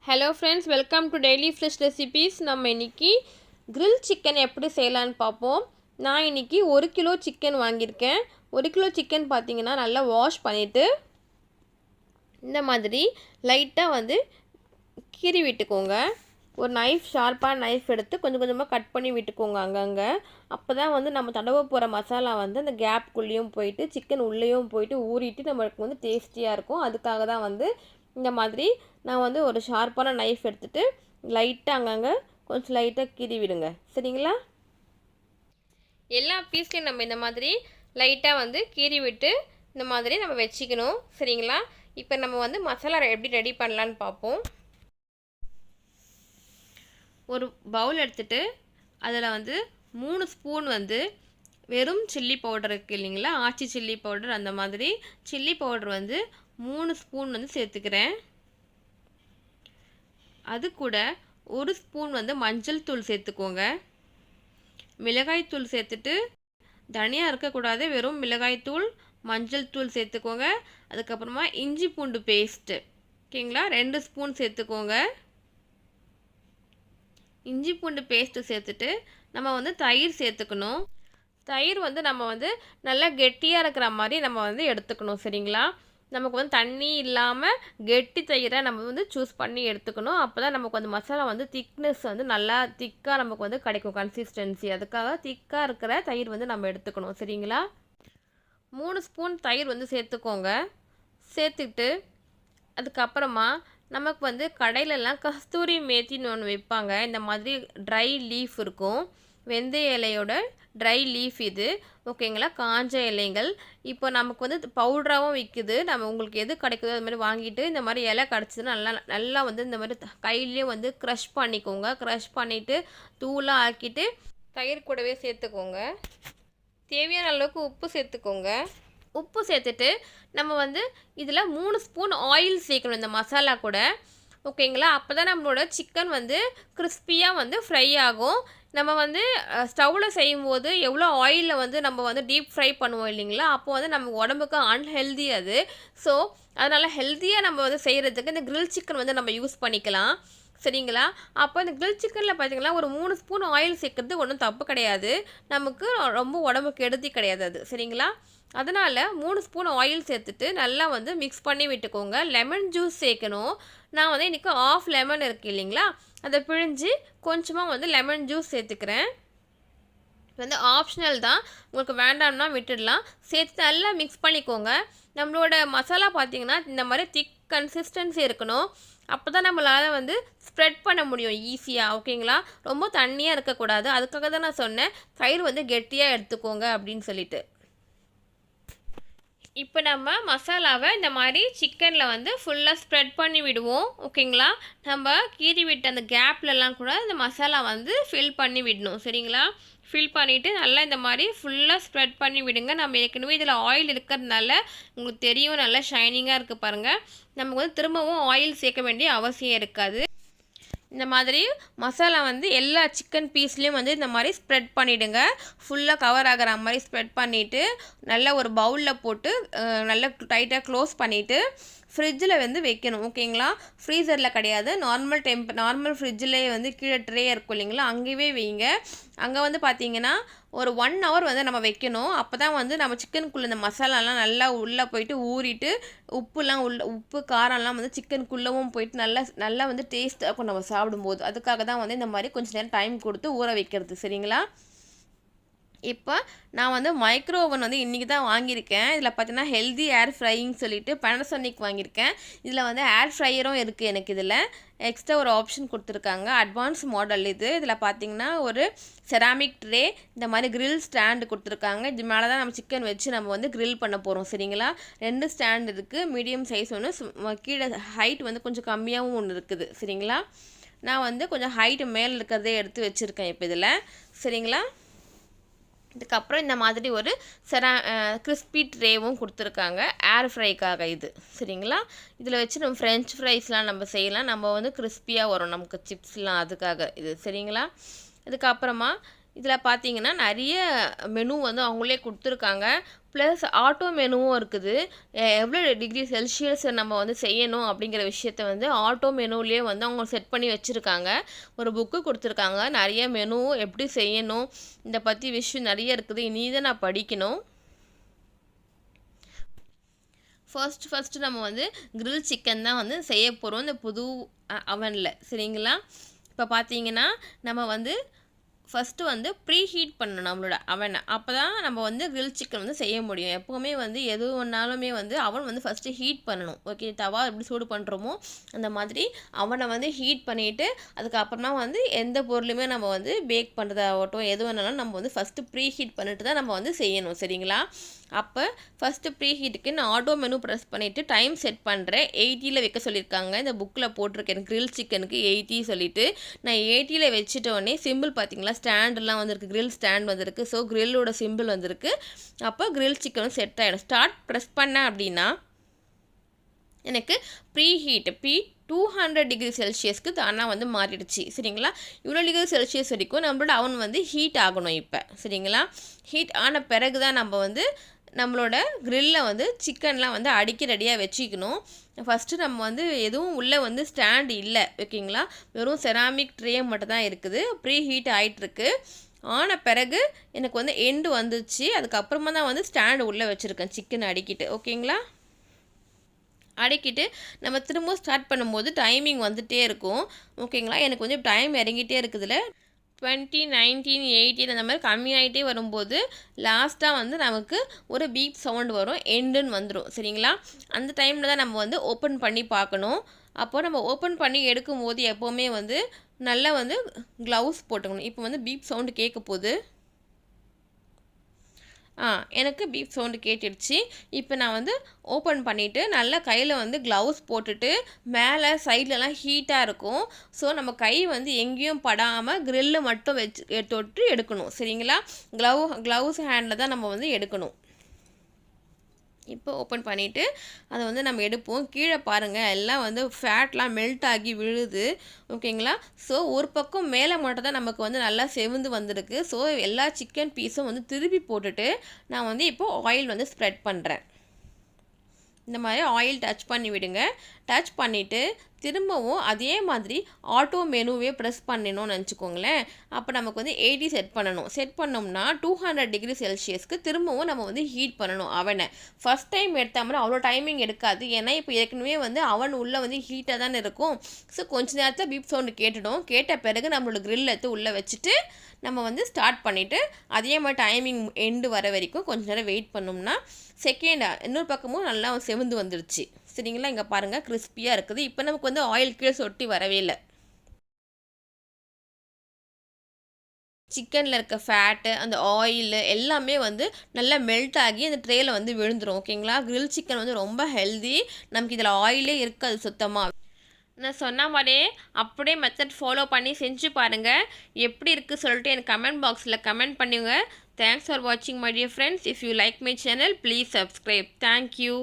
Hello friends, welcome to Daily Fresh Recipes. நம்ம இன்னைக்கு grill chicken எப்படி செய்யலாம்னு பாப்போம். நான் இன்னைக்கு 1 கிலோ chicken வாங்கியிருக்கேன். 1 கிலோ chicken பாத்தீங்கன்னா நல்லா வாஷ் பண்ணிட்டு இந்த மாதிரி லைட்டா கீறி விட்டுக்கோங்க. ஒரு ஷார்ப்பான நைஃப் எடுத்து கொஞ்சம் கொஞ்சமா கட் பண்ணி விட்டுக்கோங்க அங்கங்க. அப்பதான் நம்ம தடவ போற மசாலா அந்த கேப் குள்ளேயும் போயிட்டு chicken உள்ளேயும் போயிட்டு ஊறிட்டு நமக்கு டேஸ்டியா இருக்கும். அதுக்காக தான் இந்த மாதிரி நான் ஒரு ஷார்ப்பான நைஃப் எடுத்துட்டு லைட்டா அங்கங்க கொஞ்சம் லைட்டா கீறி விடுங்க. சரிங்களா? எல்லா பீஸ்லயும் நம்ம இந்த மாதிரி லைட்டா கீறி விட்டு இந்த மாதிரி நம்ம வெச்சிக்கணும். சரிங்களா? இப்போ நம்ம மசாலா எப்படி ரெடி பண்ணலாம்னு பாப்போம். ஒரு பவுல் எடுத்துட்டு அதுல 3 ஸ்பூன் வெறும் சில்லி பவுடர் இருக்கு இல்லீங்களா? ஆச்சி சில்லி பவுடர் அந்த மாதிரி சில்லி பவுடர் 3 ஸ்பூன் சேர்த்துக்கிறேன். அது கூட 1 ஸ்பூன் மஞ்சள் தூள் சேர்த்துக்கோங்க. மிளகாய் தூள் சேர்த்துட்டு தனியா இருக்க கூடாது, வெறும் மிளகாய் தூள் மஞ்சள் தூள் சேர்த்துக்கோங்க. அதுக்கு அப்புறமா இஞ்சி பூண்டு பேஸ்ட் ஓகேங்களா 2 ஸ்பூன் சேர்த்துக்கோங்க. இஞ்சி பூண்டு பேஸ்ட் சேர்த்துட்டு நம்ம தயிர் சேர்த்துக்கணும். தயிர் நம்ம நல்லா கெட்டியா இருக்கிற மாதிரி நம்ம எடுத்துக்கணும். சரிங்களா? நமக்கு தண்ணி இல்லாம கெட்டி தயிரை நம்ம சூஸ் பண்ணி எடுத்துக்கணும். அப்பதான் நமக்கு மசாலா திக்னஸ் நல்லா திக்கா நமக்கு கிடைக்கும் கன்சிஸ்டன்சி. அதுக்காக திக்கா இருக்கிற தயிர் நம்ம எடுத்துக்கணும். சரிங்களா? 3 ஸ்பூன் தயிர் சேர்த்துக்கோங்க. சேர்த்துட்டு அதுக்கப்புறமா நமக்கு கடையிலலாம் கஸ்தூரி மேத்தின்னு ஒன்று வைப்பாங்க. இந்த மாதிரி ட்ரை லீஃப் இருக்கும், வெந்தய இலையோட ட்ரை லீஃப் இது ஓகேங்களா, காஞ்ச இலைகள். இப்போ நமக்கு பவுடராகவும் விற்குது. நம்ம உங்களுக்கு எது கிடைக்குதோ அது மாதிரி வாங்கிட்டு இந்த மாதிரி இலை கிடச்சிதுன்னா நல்லா இந்த மாதிரி கையிலேயே க்ரஷ் பண்ணிக்கோங்க. க்ரஷ் பண்ணிவிட்டு தூளாக ஆக்கிட்டு தயிர் கூடவே சேர்த்துக்கோங்க. தேவையான அளவுக்கு உப்பு சேர்த்துக்கோங்க. உப்பு சேர்த்துட்டு நம்ம இதில் 3 ஸ்பூன் ஆயில் சேர்க்கணும் இந்த மசாலா கூட ஓகேங்களா. அப்போ தான் நம்மளோட சிக்கன் கிறிஸ்பியாக ஃப்ரை ஆகும். நம்ம ஸ்டவ்வில் செய்யும்போது எவ்வளோ ஆயிலில் நம்ம டீப் ஃப்ரை பண்ணுவோம் இல்லைங்களா, அப்போ நம்ம உடம்புக்கு அன்ஹெல்தி அது. ஸோ அதனால் ஹெல்த்தியாக நம்ம செய்கிறதுக்கு இந்த கிரில் சிக்கன் நம்ம யூஸ் பண்ணிக்கலாம். சரிங்களா? அப்போ இந்த கிரில் சிக்கனில் பார்த்தீங்கன்னா ஒரு 3 ஸ்பூன் ஆயில் சேர்க்குறது ஒன்றும் தப்பு கிடையாது, நமக்கு ரொம்ப உடம்புக்கு கெடுதி கிடையாது அது. சரிங்களா? அதனால் 3 ஸ்பூன் ஆயில் சேர்த்துட்டு நல்லா மிக்ஸ் பண்ணி விட்டுக்கோங்க. லெமன் ஜூஸ் சேர்க்கணும். நான் இன்றைக்கி ஆஃப் லெமன் இருக்குது இல்லைங்களா, அதை பிழிஞ்சு கொஞ்சமாக லெமன் ஜூஸ் சேர்த்துக்கிறேன். ஆப்ஷனல் தான், உங்களுக்கு வேண்டாம்னா விட்டுடலாம். சேர்த்து நல்லா மிக்ஸ் பண்ணிக்கோங்க. நம்மளோட மசாலா பார்த்திங்கன்னா இந்த மாதிரி திக் கன்சிஸ்டன்சி இருக்கணும். அப்போ தான் நம்மளால் ஸ்ப்ரெட் பண்ண முடியும் ஈஸியாக ஓகேங்களா. ரொம்ப தண்ணியாக இருக்கக்கூடாது. அதுக்காக தான் நான் சொன்னேன் தயிர் கெட்டியாக எடுத்துக்கோங்க அப்படின்னு சொல்லிட்டு. இப்போ நம்ம மசாலாவை இந்த மாதிரி சிக்கனில் ஃபுல்லாக ஸ்ப்ரெட் பண்ணி விடுவோம் ஓகேங்களா. நம்ம கீறி விட்ட அந்த கேப்லலாம் கூட இந்த மசாலா ஃபில் பண்ணி விடணும். சரிங்களா? ஃபில் பண்ணிவிட்டு நல்லா இந்த மாதிரி ஃபுல்லாக ஸ்ப்ரெட் பண்ணி விடுங்க. நம்ம ஏற்கனவே இதில் ஆயில் இருக்கிறதுனால உங்களுக்கு தெரியும் நல்லா ஷைனிங்காக இருக்குது பாருங்கள். நமக்கு திரும்பவும் ஆயில் சேர்க்க வேண்டிய அவசியம் இருக்காது. இந்த மாதிரி மசாலா எல்லா சிக்கன் பீஸ்லேயும் இந்த மாதிரி ஸ்ப்ரெட் பண்ணிவிடுங்க. ஃபுல்லாக கவர் ஆகிற மாதிரி ஸ்ப்ரெட் பண்ணிவிட்டு நல்லா ஒரு பவுலில் போட்டு நல்லா டைட்டாக க்ளோஸ் பண்ணிவிட்டு ஃப்ரிட்ஜில் வைக்கணும் ஓகேங்களா. ஃப்ரீசரில் கிடையாது, நார்மல் ஃப்ரிட்ஜிலே கீழே ட்ரே இருக்கும் இல்லைங்களா, அங்கேயே வைங்க. அங்கே பார்த்தீங்கன்னா ஒரு 1 ஹவர் நம்ம வைக்கணும். அப்போ தான் நம்ம சிக்கனுக்குள்ளே இந்த மசாலாலாம் நல்லா உள்ளே போயிட்டு ஊறிட்டு உப்பு காரம்லாம் சிக்கனுக்குள்ளவும் போயிட்டு நல்லா டேஸ்ட்டாக இருக்கும் நம்ம சாப்பிடும்போது. அதுக்காக தான் இந்த மாதிரி கொஞ்சம் நேரம் டைம் கொடுத்து ஊற வைக்கிறது. சரிங்களா? இப்போ நான் மைக்ரோ ஓவன் இன்றைக்கி தான் வாங்கியிருக்கேன். இதில் பார்த்தீங்கன்னா ஹெல்தி ஏர் ஃப்ரையிங் சொல்லிட்டு Panasonic வாங்கியிருக்கேன். இதில் ஏர் ஃப்ரையரும் இருக்குது. எனக்கு இதில் எக்ஸ்ட்ரா ஒரு ஆப்ஷன் கொடுத்துருக்காங்க, அட்வான்ஸ் மாடல் இது. இதில் பார்த்தீங்கன்னா ஒரு செராமிக் ட்ரே, இந்த மாதிரி கிரில் ஸ்டாண்டு கொடுத்துருக்காங்க. இது மேலே தான் நம்ம சிக்கன் வச்சு நம்ம கிரில் பண்ண போகிறோம். சரிங்களா? 2 ஸ்டாண்ட் இருக்குது, மீடியம் சைஸ் ஒன்று, கீழே ஹைட் கொஞ்சம் கம்மியாகவும் ஒன்று இருக்குது. சரிங்களா? நான் கொஞ்சம் ஹைட்டு மேலே இருக்கிறதே எடுத்து வச்சுருக்கேன் இப்போ இதில். சரிங்களா? இதுக்கப்புறம் இந்த மாதிரி ஒரு கிறிஸ்பி ட்ரேவும் கொடுத்துருக்காங்க ஏர் ஃப்ரைக்காக இது. சரிங்களா? இதில் வச்சு நம்ம ஃப்ரெஞ்ச் ஃப்ரைஸ்லாம் நம்ம செய்யலாம். நம்ம கிறிஸ்பியாக வரும் நமக்கு சிப்ஸ்லாம், அதுக்காக இது. சரிங்களா? இதுக்கப்புறமா இதில் பார்த்தீங்கன்னா நிறைய மெனு வந்து அவங்களே கொடுத்துருக்காங்க. ப்ளஸ் ஆட்டோ மெனுவும் இருக்குது. எவ்வளோ டிகிரி செல்சியஸ் நம்ம வந்து செய்யணும் அப்படிங்கிற விஷயத்த வந்து ஆட்டோ மெனுவிலே வந்து அவங்க செட் பண்ணி வச்சுருக்காங்க. ஒரு புக்கு கொடுத்துருக்காங்க. நிறைய மெனு எப்படி செய்யணும் இதை பற்றி விஷயம் நிறைய இருக்குது. இனி தான் நான் படிக்கணும். ஃபர்ஸ்ட்டு நம்ம வந்து கிரில் சிக்கன் தான் வந்து செய்ய போகிறோம் இந்த புது அவனில். சரிங்களா? இப்போ பார்த்தீங்கன்னா நம்ம வந்து ஃபஸ்ட்டு வந்து ப்ரீ ஹீட் பண்ணணும் நம்மளோட அவனை. அப்போ தான் நம்ம வந்து கிரில் சிக்கன் வந்து செய்ய முடியும். எப்போவுமே வந்து எது ஒன்றாலுமே வந்து அவன் வந்து ஃபஸ்ட்டு ஹீட் பண்ணணும். ஓகே, தவா எப்படி சூடு பண்ணுறோமோ அந்த மாதிரி அவனை வந்து ஹீட் பண்ணிவிட்டு அதுக்கப்புறமா வந்து எந்த பொருளுமே நம்ம வந்து பேக் பண்ணுறதாகட்டும் எது வேணாலும் நம்ம வந்து ஃபஸ்ட்டு ப்ரீ ஹீட் பண்ணிட்டு தான் நம்ம வந்து செய்யணும். சரிங்களா? அப்போ ஃபஸ்ட்டு ப்ரீ ஹீட்டுக்கு நான் ஆட்டோ மெனு ப்ரெஸ் பண்ணிவிட்டு டைம் செட் பண்ணுறேன். 80ல் வைக்க சொல்லியிருக்காங்க. இந்த புக்கில் போட்டிருக்கேன் கிரில் சிக்கனுக்கு 80 சொல்லிவிட்டு நான் 80ல் வச்சுட்டோடனே சிம்பிள் பார்த்தீங்களா ஸ்டாண்டெலாம் வந்துருக்கு. கிரில் ஸ்டாண்ட் வந்திருக்கு. ஸோ கிரில்லோட சிம்பிள் வந்திருக்கு. அப்போ கிரில் சிக்கனும் செட் ஆகிடும். ஸ்டார்ட் ப்ரெஸ் பண்ணேன் அப்படின்னா எனக்கு ப்ரீ ஹீட் 200 டிகிரி செல்சியஸ்க்கு தானாக வந்து மாறிடுச்சு. சரிங்களா? இவ்வளோ டிகிரி செல்சியஸ் வரைக்கும் நம்மளோட அவன் வந்து ஹீட் ஆகணும். இப்போ சரிங்களா? ஹீட் ஆன பிறகு தான் நம்ம வந்து நம்மளோட கிரில்லை வந்து சிக்கன்லாம் வந்து அடிக்க ரெடியாக வச்சுக்கணும். ஃபஸ்ட்டு நம்ம வந்து எதுவும் உள்ளே வந்து ஸ்டாண்ட் இல்லை. ஓகேங்களா? வெறும் செராமிக் ட்ரே மட்டும் தான் இருக்குது. ப்ரீ ஹீட் ஆகிட்டுருக்கு. ஆன பிறகு எனக்கு வந்து எண்டு வந்துச்சு. அதுக்கப்புறமா தான் வந்து ஸ்டாண்டு உள்ளே வச்சுருக்கேன் சிக்கன் அடிக்கிட்டு. ஓகேங்களா? அடக்கிட்டு நம்ம திரும்ப ஸ்டார்ட் பண்ணும்போது டைமிங் வந்துகிட்டே இருக்கும். ஓகேங்களா? எனக்கு கொஞ்சம் டைம் இறங்கிட்டே இருக்குதுல 20, 19, 18 அந்த மாதிரி கம்மியாகிட்டே வரும்போது லாஸ்ட்டாக வந்து நமக்கு ஒரு பீப் சவுண்ட் வரும். எண்டுன்னு வந்துடும். சரிங்களா? அந்த டைமில் தான் நம்ம வந்து ஓப்பன் பண்ணி பார்க்கணும். அப்போது நம்ம ஓப்பன் பண்ணி எடுக்கும்போது எப்போவுமே வந்து நல்லா வந்து க்ளவுஸ் போட்டுக்கணும். இப்போ வந்து பீப் சவுண்டு கேட்க போகுது. எனக்கு பீப் சவுண்டு கேட்டுடுச்சு. இப்போ நான் வந்து ஓப்பன் பண்ணிவிட்டு நல்லா கையில் வந்து க்ளவுஸ் போட்டுட்டு மேலே சைட்லலாம் ஹீட்டாக இருக்கும். ஸோ நம்ம கை வந்து எங்கேயும் படாமல் கிரில்லு மட்டும் வச்சு தொட்டு எடுக்கணும். சரிங்களா? க்ளவுஸ் ஹேண்டில் தான் நம்ம வந்து எடுக்கணும். இப்போ ஓப்பன் பண்ணிவிட்டு அதை வந்து நம்ம எடுப்போம். கீழே பாருங்கள் எல்லாம் வந்து ஃபேட்லாம் மெல்ட் ஆகி விழுது. ஓகேங்களா? ஸோ ஒரு பக்கம் மேலே மட்டும் தான் நமக்கு வந்து நல்லா செவந்து வந்திருக்கு. ஸோ எல்லா சிக்கன் பீஸும் வந்து திருப்பி போட்டுட்டு நான் வந்து இப்போது ஆயில் வந்து ஸ்ப்ரெட் பண்ணுறேன். இந்த மாதிரி ஆயில் டச் பண்ணி விடுங்க. டச் பண்ணிவிட்டு திரும்பவும் அதே மாதிரி ஆட்டோ மெனுவே ப்ரெஸ் பண்ணணும்னு நினச்சிக்கோங்களேன். அப்போ நமக்கு வந்து 80 செட் பண்ணணும். செட் பண்ணோம்னா 200 டிகிரி செல்சியஸ்க்கு திரும்பவும் நம்ம வந்து ஹீட் பண்ணணும் அவனை. ஃபஸ்ட் டைம் எடுத்தாமல் அவ்வளோ டைமிங் எடுக்காது. ஏன்னா இப்போ ஏற்கனவே வந்து அவன் உள்ளே வந்து ஹீட்டாக தானே இருக்கும். ஸோ கொஞ்ச நேரத்தில் பீப் சவுண்டு கேட்டுடும். கேட்ட பிறகு நம்மளோட கிரில் எடுத்து உள்ளே வச்சுட்டு நம்ம வந்து ஸ்டார்ட் பண்ணிவிட்டு அதே மாதிரி டைமிங் எண்டு வர வரைக்கும் கொஞ்சம் நேரம் வெயிட் பண்ணோம்னா இன்னொரு பக்கமும் நல்லா செவந்து வந்துடுச்சு. சரிங்களா? இங்கே பாருங்கள் கிறிஸ்பியாக இருக்குது. இப்போ நமக்கு வந்து ஆயில் கீழே சொட்டி வரவே இல்லை. சிக்கனில் இருக்க ஃபேட்டு அந்த ஆயிலு எல்லாமே வந்து நல்லா மெல்ட் ஆகி அந்த ட்ரேயில் வந்து விழுந்துடும். ஓகேங்களா? கிரில் சிக்கன் வந்து ரொம்ப ஹெல்தி. நமக்கு இதில் ஆயிலே இருக்காது சுத்தமாக. நான் சொன்ன மாதிரியே அப்படியே மெத்தட் ஃபாலோ பண்ணி செஞ்சு பாருங்கள். எப்படி இருக்குது சொல்லிட்டு எனக்கு கமெண்ட் பாக்ஸில் கமெண்ட் பண்ணுங்க. தேங்க்ஸ் ஃபார் வாட்சிங் my dear friends. If you like my channel please subscribe. Thank you.